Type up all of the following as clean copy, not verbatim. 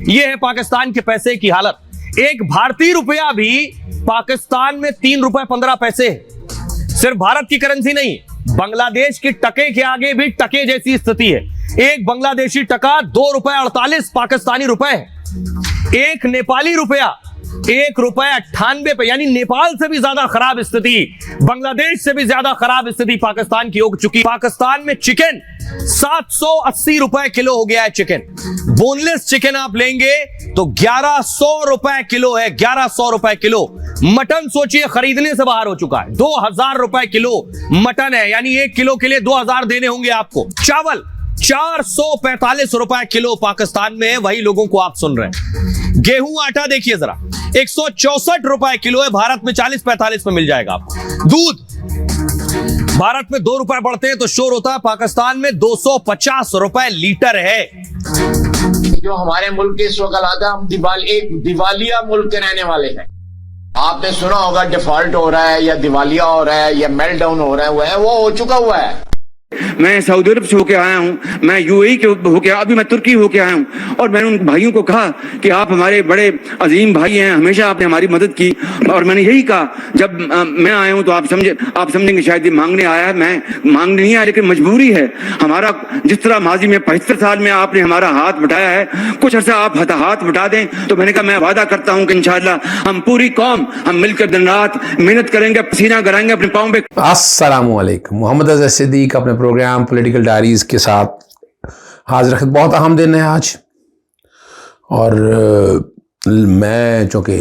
ये है पाकिस्तान के पैसे की हालत। एक भारतीय रुपया भी पाकिस्तान में 3 रुपए 15 पैसे। सिर्फ भारत की करेंसी नहीं, बांग्लादेश की टके के आगे भी टके जैसी स्थिति है। एक बांग्लादेशी टका 2 रुपए 48 पाकिस्तानी रुपए है। एक नेपाली रुपया 1 रुपए 98 पे, यानी नेपाल से भी ज्यादा खराब स्थिति, बांग्लादेश से भी ज्यादा खराब स्थिति पाकिस्तान की हो चुकी। पाकिस्तान में चिकन 780 रुपए किलो हो गया है। चिकन, बोनलेस चिकन आप लेंगे तो 1100 रुपए किलो है, 1100 रुपए किलो। मटन सोचिए खरीदने से बाहर हो चुका है, 2000 रुपए किलो मटन है, यानी 1 किलो के लिए 2000 देने होंगे आपको। चावल 445 रुपए किलो पाकिस्तान में है, वही लोगों को आप सुन रहे हैं। गेहूं आटा देखिए जरा, 164 रुपए किलो है, भारत में 40-45 में मिल जाएगा आपको। दूध भारत में 2 रुपए बढ़ते हैं तो शोर होता है, पाकिस्तान में 250 रुपए लीटर है। जो हमारे मुल्क के इस वक्त हालात है, हम एक दिवालिया मुल्क के रहने वाले हैं। आपने सुना होगा डिफॉल्ट हो रहा है या दिवालिया हो रहा है या मेल्टडाउन हो रहा है, वो हो चुका हुआ है। मैं सऊदी अरब से होके आया हूँ, मैं यूएई के होके, अभी मैं तुर्की होके आया हूँ, और मैंने उन भाइयों को कहा कि आप हमारे बड़े अजीम भाई हैं, हमेशा आपने हमारी मदद की। और मैंने यही कहा, जब मैं आया हूँ तो आप समझेंगे शायद ये मांगने आया है, मैं मांगने नहीं आया, लेकिन मजबूरी है हमारा। जिस तरह माजी में 75 साल में आपने हमारा हाथ बटाया है, कुछ अर्सा आप हाथ बटा दें, तो मैंने कहा मैं वादा करता हूँ कि इंशाअल्लाह हम पूरी कौम हम मिलकर दिन रात मेहनत करेंगे, पसीना कराएंगे अपने पाँव पे। अस्सलाम वालेकुम। मोहम्मद अज़हर सिद्दीक अपने प्रोग्राम पॉलिटिकल डायरीज के साथ हाजिर। बहुत अहम दिन है आज, और मैं चूँकि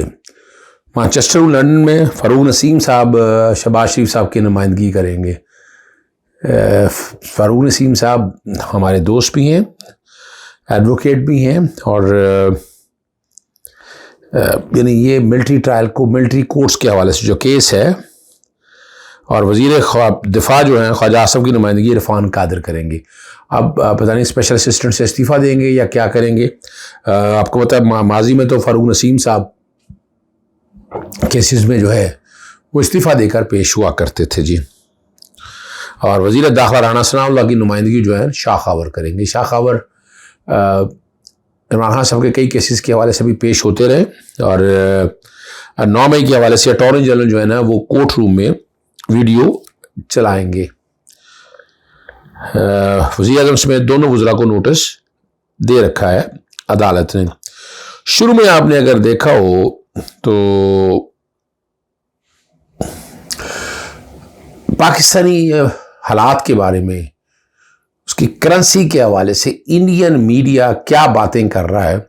मैनचेस्टर लंदन में फ़ारूक नसीम साहब शहबाज शरीफ साहब की नुमाइंदगी करेंगे। फ़ारूक नसीम साहब हमारे दोस्त भी हैं, एडवोकेट भी हैं, और यानी ये मिलिट्री ट्रायल को मिलिट्री कोर्ट्स के हवाले से जो केस है, और वज़ीर दिफा जो हैं ख्वाजा आसिफ की नुमाइंदगी इरफान कादिर करेंगे। अब पता नहीं स्पेशल असिस्टेंट से इस्तीफ़ा देंगे या क्या करेंगे। आपको पता है माजी में तो फ़ारूक नसीम साहब केसेस में जो है वो इस्तीफ़ा देकर पेश हुआ करते थे जी। और वज़ीर दाखिला राना सनाउल्लाह की नुमाइंदगी जो है शाह खावर करेंगे। शाह खावर इमरान खान साहब के कई केसेस के हवाले से भी पेश होते रहे, और 9 मई के हवाले से अटॉर्नी जनरल जो है ना वो कोर्ट रूम में वीडियो चलाएंगे। वज़ीर आज़म समेत दोनों वज़रा को नोटिस दे रखा है अदालत ने। शुरू में आपने अगर देखा हो तो पाकिस्तानी हालात के बारे में, उसकी करेंसी के हवाले से इंडियन मीडिया क्या बातें कर रहा है,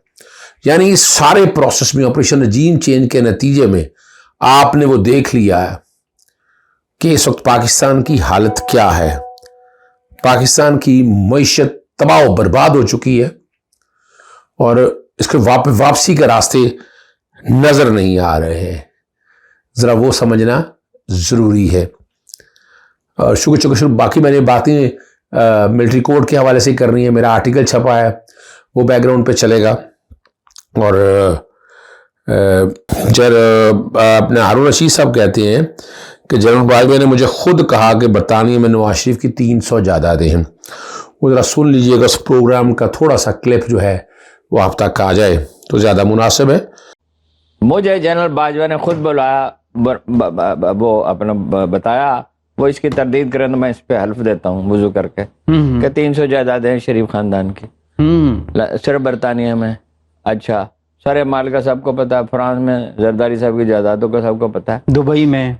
यानी इस सारे प्रोसेस में ऑपरेशन रजीम चेंज के नतीजे में आपने वो देख लिया है कि इस वक्त पाकिस्तान की हालत क्या है। पाकिस्तान की मईशत तबाह बर्बाद हो चुकी है, और इसके वापसी के रास्ते नजर नहीं आ रहे हैं। ज़रा वो समझना ज़रूरी है। और शुक्र बाकी मैंने बातें मिलिट्री कोड के हवाले से ही करनी है। मेरा आर्टिकल छपा है, वो बैकग्राउंड पे चलेगा। और अपने हारून रशीद साहब कहते हैं कि जनरल बाजवा ने मुझे खुद कहा कि बरतानिया में नवाज शरीफ की 300 जायदादें हैं। वो ज़रा सुन लीजिएगा, उस प्रोग्राम का थोड़ा सा क्लिप जो है वो आप तक आ जाए तो ज़्यादा मुनासिब है। मुझे जनरल बाजवा ने खुद बुलाया, वो अपना बताया, वो इसकी तरदीद करें तो मैं इस पे हल्फ देता हूँ वुजू करके कि 300 जायदादें हैं शरीफ खानदान की, सिर्फ बरतानिया में। अच्छा, सारे माल का सबको पता है, फ्रांस में जरदारी साहब की जायदादों का सबको पता है, दुबई में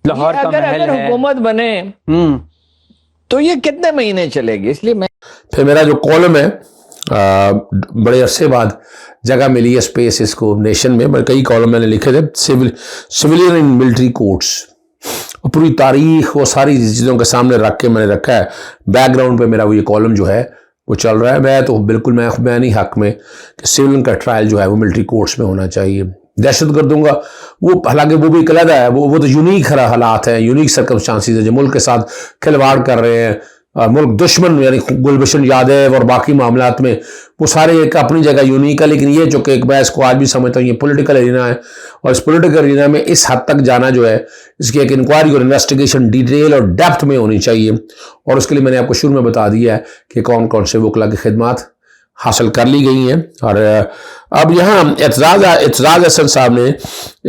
लाहौर का महल है। हुकूमत बने तो ये कितने महीने चलेगी? इसलिए मैं फिर मेरा जो कॉलम है बड़े अरसे बाद जगह मिली है स्पेस इसको नेशन में, कई कॉलम मैंने लिखे थे, सिविलियन एंड मिलिट्री कोर्ट्स, पूरी तारीख वो सारी चीज़ों के सामने रख के मैंने रखा है। बैकग्राउंड पे मेरा वो ये कॉलम जो है वो चल रहा है। मैं तो बिल्कुल मैं नहीं हक में कि सिविलियन का ट्रायल जो है वो मिलिट्री कोर्ट्स में होना चाहिए। दहशतगर्दों का वो, हालांकि वो भी एक अलग है, वो तो यूनिक हालात हैं, यूनिक सर्कमस्टांसिस है जो मुल्क के साथ खिलवाड़ कर रहे हैं। मुल्क दुश्मन यानी गुलभूषण यादव और बाकी मामलात में वो सारे एक अपनी जगह यूनिक है, लेकिन ये जो कि मैं इसको आज भी समझता हूँ ये पॉलिटिकल एरिना है, और इस पॉलिटिकल एरिना में इस हद तक जाना जो है इसकी एक इंक्वायरी और इन्वेस्टिगेशन डिटेल और डेप्थ में होनी चाहिए। और उसके लिए मैंने आपको शुरू में बता दिया है कि कौन कौन से वकला की खिदमात हासिल कर ली गई हैं। और अब यहाँ एतजाज हसन साहब ने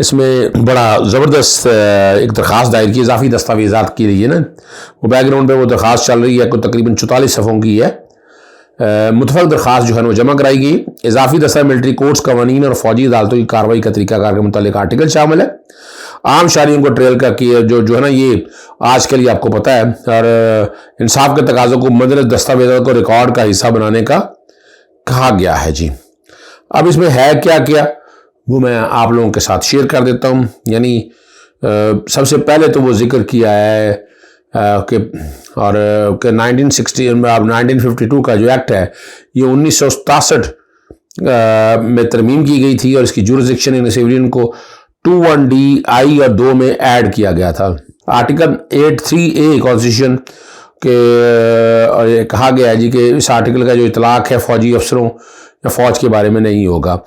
इसमें बड़ा ज़बरदस्त एक दरख्वास्त दायर की, इजाफी दस्तावेज़ात की रही है ना, वो बैकग्राउंड पे वो दरख्वास्त चल रही है, कोई तकरीबन 44 सफ़ों की है। मुतफ़क़ दरख्वास्त जो है वो जमा कराई गई। इजाफी दस्ता मिलिट्री कोर्ट्स, कवानीन और फौजी अदालतों की कार्रवाई का तरीकाकार के मुतालिक आर्टिकल शामिल है। आम शहरियों को ट्रेल का किए जो है ना, ये आज के लिए आपको पता है, और इंसाफ के तकाज़ों को मदद दस्तावेज़ों को रिकॉर्ड का हिस्सा बनाने का कहा गया है जी। अब इसमें है क्या क्या वो मैं आप लोगों के साथ शेयर कर देता हूँ। यानी सबसे पहले तो वो जिक्र किया है कि 1952 का जो एक्ट है ये 1967 में तरमीम की गई थी और इसकी जुरिसडिक्शन इन सिविलियन को 21D(I) और 2 में ऐड किया गया था। आर्टिकल 83A कॉन्स्टिट्यूशन के और ये कहा गया है जी कि इस आर्टिकल का जो इतलाक है फौजी अफसरों या फौज के बारे में नहीं होगा।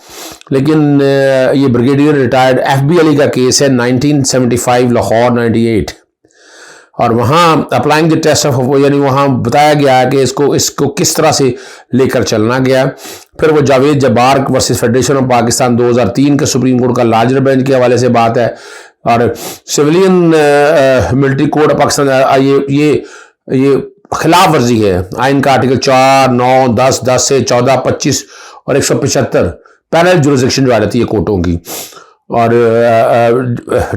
लेकिन ये ब्रिगेडियर रिटायर्ड FB अली का केस है 1975 लाहौर 98, और वहाँ अप्लाइंग द टेस्ट ऑफ, यानी वहाँ बताया गया है कि इसको किस तरह से लेकर चलना गया। फिर वो Javed Jabbar versus federation of Pakistan 2003 के सुप्रीम कोर्ट का लार्जर बेंच के हवाले से बात है। और civilian military code of Pakistan ये खिलाफ वर्जी है आइन का आर्टिकल 4, 9, 10, 10 से 14, 25 और 175 पैरेलल जुरिसडिक्शन जो आ जाती है कोर्टों की। और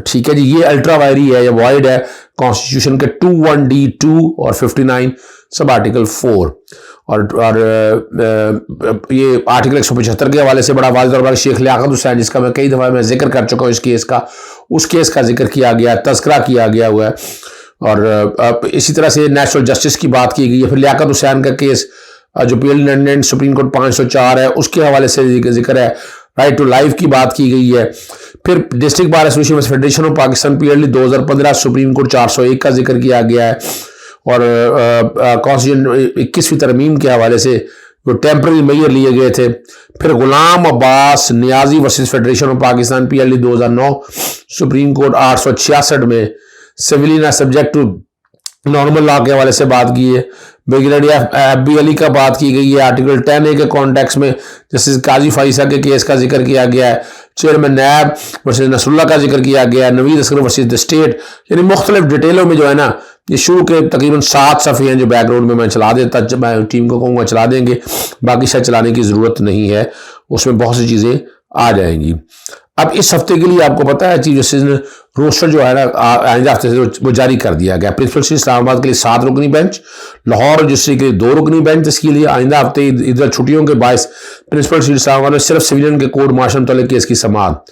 ठीक है जी, ये अल्ट्रा वायरी है या वॉइड है कॉन्स्टिट्यूशन के 21D(2) और 59 सब आर्टिकल 4। और ये आर्टिकल 175 के हवाले से बड़ा वाज़ेह तौर पर शेख लियाकत हुसैन, जिसका मैं कई दफ़ा मैं जिक्र कर चुका हूँ, इस केस का, उस केस का जिक्र किया गया, तस्करा किया गया हुआ है। और इसी तरह से नेशनल जस्टिस की बात की गई है। फिर लियाकत हुसैन का केस जो PL सुप्रीम कोर्ट 504 है उसके हवाले से जिक्र है। राइट टू लाइफ की बात की गई है। फिर district bar association federation of Pakistan PLD 2015 supreme court 401 का जिक्र किया गया है। और कॉन्स्टिट्यूशन 21वीं तरमीम के हवाले से जो टेम्पररी मेजर लिए गए थे। फिर Ghulam Abbas Niazi versus federation of Pakistan PLD 2009 supreme court 866 में civilian subject to normal law के हवाले से बात की है। ब्रिगेडियर FB अली का बात की गई है। आर्टिकल 10A के कॉन्टेक्स्ट में जस्टिस काजी फाइसा के केस का जिक्र किया गया है। चेयरमैन नैब वर्सेस नसरुल्लाह का जिक्र किया गया है। Naveed Asghar versus the state, यानी मुख्तलिफ डिटेलों में जो है ना, ये शुरू के तकरीबन 7 सफ़े हैं जो बैकग्राउंड में मैं चला देता, मैं टीम को कहूँगा चला देंगे, बाकी शायद चलाने की ज़रूरत नहीं है, उसमें बहुत सी चीज़ें आ जाएंगी। अब इस हफ्ते के लिए आपको पता है चीफ जस्टिस ने रोस्टर जो है ना आइंदा हफ्ते से वो जारी कर दिया गया। प्रिंसिपल जस्टिस इस्लामाबाद के लिए 7 रुकनी बेंच, लाहौर डिस्ट्रिक्ट के लिए 2 रुकनी बेंच, इसके लिए आइंदा हफ्ते इधर छुट्टियों के बायस प्रिंसिपल जस्टिस इस्लामाबाद में सिर्फ सिविलियन के कोर्ट मार्शल मुतल्लिक केस की समाअत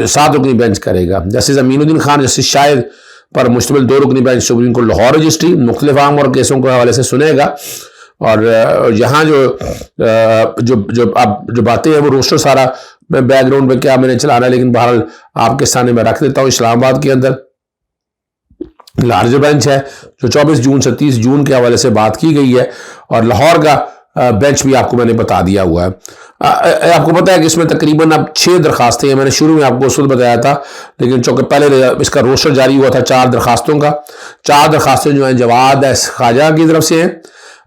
7 रुकनी बेंच करेगा। जस्टिस अमीनुद्दीन खान जस्टिस शाहिद पर मुश्तमिल 2 रुकनी bench supreme court Lahore registry मुख्तलिफ आम और केसों के हवाले से सुनेगा। और यहाँ जो बातें हैं वो रोस्टर सारा मैं बैकग्राउंड में क्या मैंने चलाना है, लेकिन बहरहाल आपके सामने मैं रख देता हूँ। इस्लामाबाद के अंदर लार्जर बेंच है जो 24 जून से 30 जून के हवाले से बात की गई है, और लाहौर का बेंच भी आपको मैंने बता दिया हुआ है। आपको पता है कि इसमें तकरीबन अब 6 दरखास्तें हैं। मैंने शुरू में आपको उसूल बताया था, लेकिन चूंकि पहले इसका रोस्टर जारी हुआ था 4 दरखास्तों का। 4 दरखास्तें जो हैं जवाद ख्वाजा की तरफ से हैं,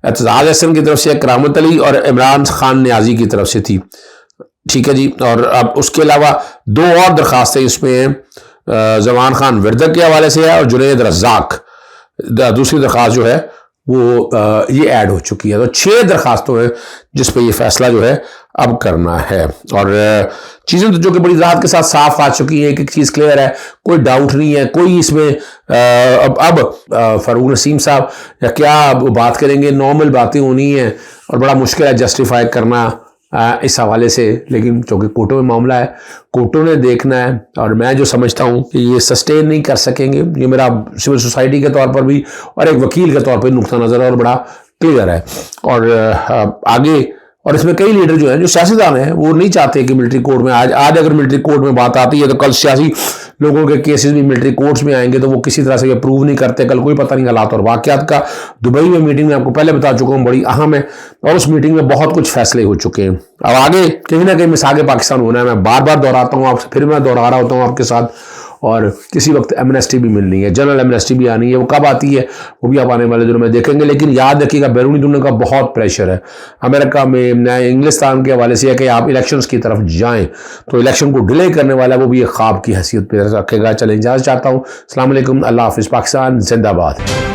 एतजाज हसन की तरफ से, करामत अली और इमरान खान नियाजी की तरफ से थी। ठीक है जी। और अब उसके अलावा 2 और दरखास्तें इसमें हैं, जमान खान विरदक के हवाले से है और जुनैद रज़ाक दूसरी दरखास्त जो है वो ये ऐड हो चुकी है। तो 6 दरखास्तों हैं जिस पे ये फैसला जो है अब करना है। और चीज़ें तो जो कि बड़ी राहत के साथ साफ आ चुकी है, एक चीज़ क्लियर है, कोई डाउट नहीं है, कोई इसमें अब फारूक नसीम साहब या क्या बात करेंगे, नॉर्मल बातें होनी है और बड़ा मुश्किल है जस्टिफाई करना इस हवाले से। लेकिन चूँकि कोर्टों में मामला है, कोर्टों ने देखना है, और मैं जो समझता हूँ कि ये सस्टेन नहीं कर सकेंगे, ये मेरा सिविल सोसाइटी के तौर पर भी और एक वकील के तौर पर नुक्ता नज़र और बड़ा क्लियर है। और आगे और इसमें कई लीडर जो हैं जो सियासतदान हैं वो नहीं चाहते कि मिलिट्री कोर्ट में आज अगर मिलिट्री कोर्ट में बात आती है तो कल सियासी लोगों के केसेस भी मिलिट्री कोर्ट्स में आएंगे, तो वो किसी तरह से प्रूव नहीं करते। कल कोई पता नहीं हालात और वाक़यात का। दुबई में मीटिंग में आपको पहले बता चुका हूँ बड़ी अहम है, और उस मीटिंग में बहुत कुछ फैसले हो चुके हैं। अब आगे कहीं ना कहीं मिसाल पाकिस्तान होना है, मैं बार बार दोहराता हूँ आपसे, फिर मैं दोहरा रहा होता हूँ आपके साथ। और किसी वक्त एमनेस्टी भी मिलनी है, जनरल एमनेस्टी भी आनी है। वो कब आती है वो भी आप आने वाले दिनों में देखेंगे। लेकिन याद रखिएगा बैरूनी दुनिया का बहुत प्रेशर है अमेरिका में, इंग्लिस्तान के हवाले से है कि आप इलेक्शंस की तरफ जाएं, तो इलेक्शन को डिले करने वाला वो भी एक ख्वाब की हैसियत पर रखेगा। चलें, इजाज़त चाहता हूँ। अस्सलाम वालेकुम, अल्लाह हाफ़िज़, पाकिस्तान जिंदाबाद।